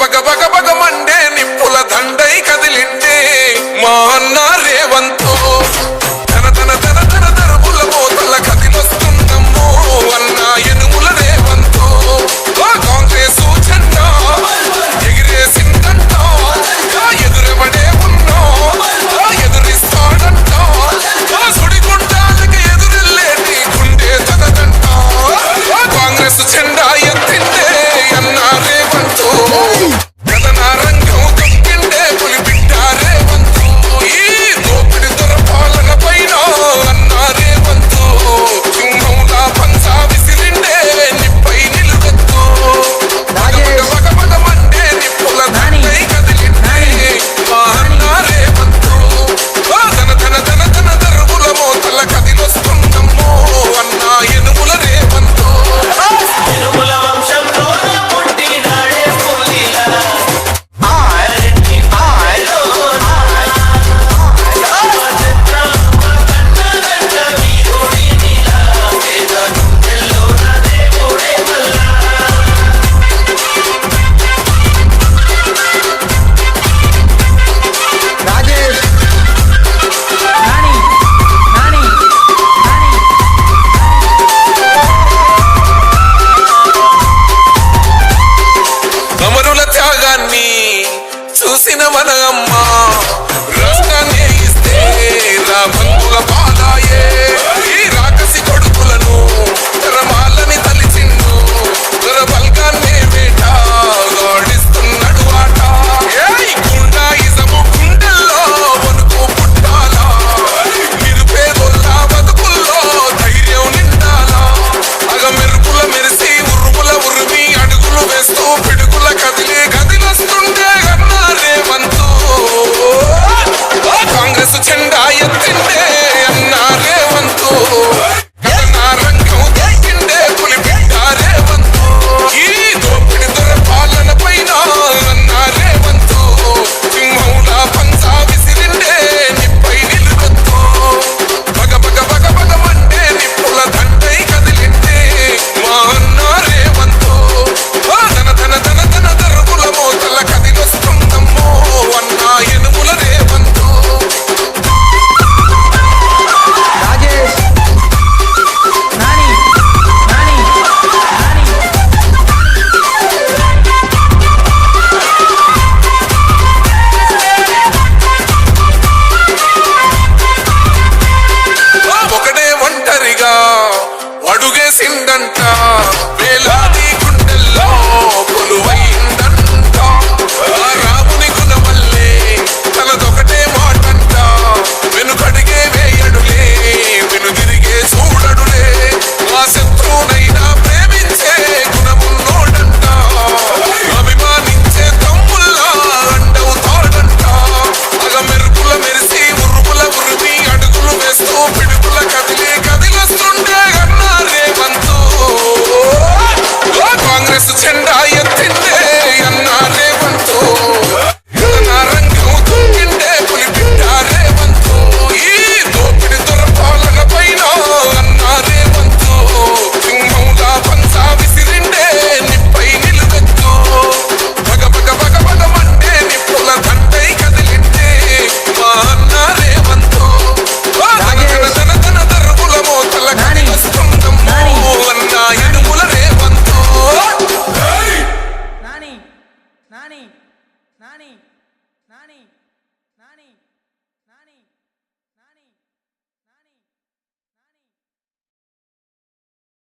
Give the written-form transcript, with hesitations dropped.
బగ బగ బగ Monday నిప్పుల దండై కదిలిండే మా అన్న రేవంతో తన తన తన తన తరపుల మోతల కదిలొస్తుందమ్మో అన్న ఎనుముల రేవంతో కాంగ్రెస్ జెండా ఎగిరేసిందంట ఎదురెవడే ఉన్నా ఎదురిస్తాడంట సుడిగుండాలకి ఎదురెళ్ళేటి గుండె తనదంట కాంగ్రెస్ జెండా ఎత్తిండే అన్న రేవంతో కథనా రంగం తొక్కిండే పులిబిడ్డ రేవంతో ఈ దోపిడి దొరపాలన పైన అన్న రేవంతో సింహంలా పంచా విసిరిండే నిప్పై నిలువెత్తు బగ బగ మండే నిప్పుల దండై కదిలిండే మా అన్న రేవంతో తన తన తన తన దరువుల మోతల కదిలొస్తుందమ్మో అన్న ఎనుముల రేవంతో అమరుల త్యాగాన్ని చూసిన మన అమ్మ రాష్ట్రాన్ని ఇస్తే రాబంతుల పాలాయే ఈ రాకసి కొడుకులను తరమాలని తలిచిండు తరబల్గాన్నే వేట గాడిస్తున్నాడు ఆట గుండాయిజము గుండెల్లో వణుకు పుట్టాలా నిరుపేదొల్లా బతుకుల్లో ధైర్యం నిండాలా అగ మెరుపుల మెరిసి ఉరుముల ఉరిమి అడుగులు వేస్తూ పిడుగుల కదిలి కదిలొస్తుండే అన్న రేవంతు కాంగ్రెస్ జెండా ఎత్తిండే అన్న రేవంతు కథనా రంగం దొక్కిండే పులిబిడ్డ రేవంతు ఈ దోపిడి దొరపాలన పైన అన్న రేవంతు సింహంలా పంచా విసిరిండే నిప్పై నిలువెత్తు బగ బగ బగ బగ మండే నిప్పుల దండై కదిలిండే మా అన్న రేవంతు తన తన తన తన దరువుల మోతల కదిలొస్తుందమ్మో అన్న ఎనుముల రేవంతు ఒకడే ఒంటరిగా అడుగేసిందంట వేలాది గుండెల్లో కొలువైందంట ఆ రాముని గుణమల్లే తనదొకటే మాటంట వెనుకడిగే వేయడులే వెనుదిరిగే చూడడులే ఆ శత్రువునైనా ప్రేమించే గుణమున్నోడంట అభిమానించే తమ్ముల్లా అండవుతాడంట అగ మెరుపుల మెరిసి ఉరుముల ఉరిమి అడుగులు వేస్తూ పిడుగుల కదిలి కదిలొస్తుండే అన్న రేవంతు కాంగ్రెస్ జెండా ఎత్తిండే అన్న రేవంతు కథనా రంగం తొక్కిండే పులిబిడ్డ రేవంతు ఈ దోపిడి దొరపాలన పైన అన్న రేవంతు సింహంలా పంచా విసిరిండే నిప్పై నిలువెత్తు బగ బగ బగ బగ మండే నిప్పుల దండై కదిలిండే మా అన్న రేవంతు తన తన తన దరువుల మోతల కదిలొస్తుందమ్మో అన్న ఎనుముల రేవంతు నాని నాని నాని నాని నాని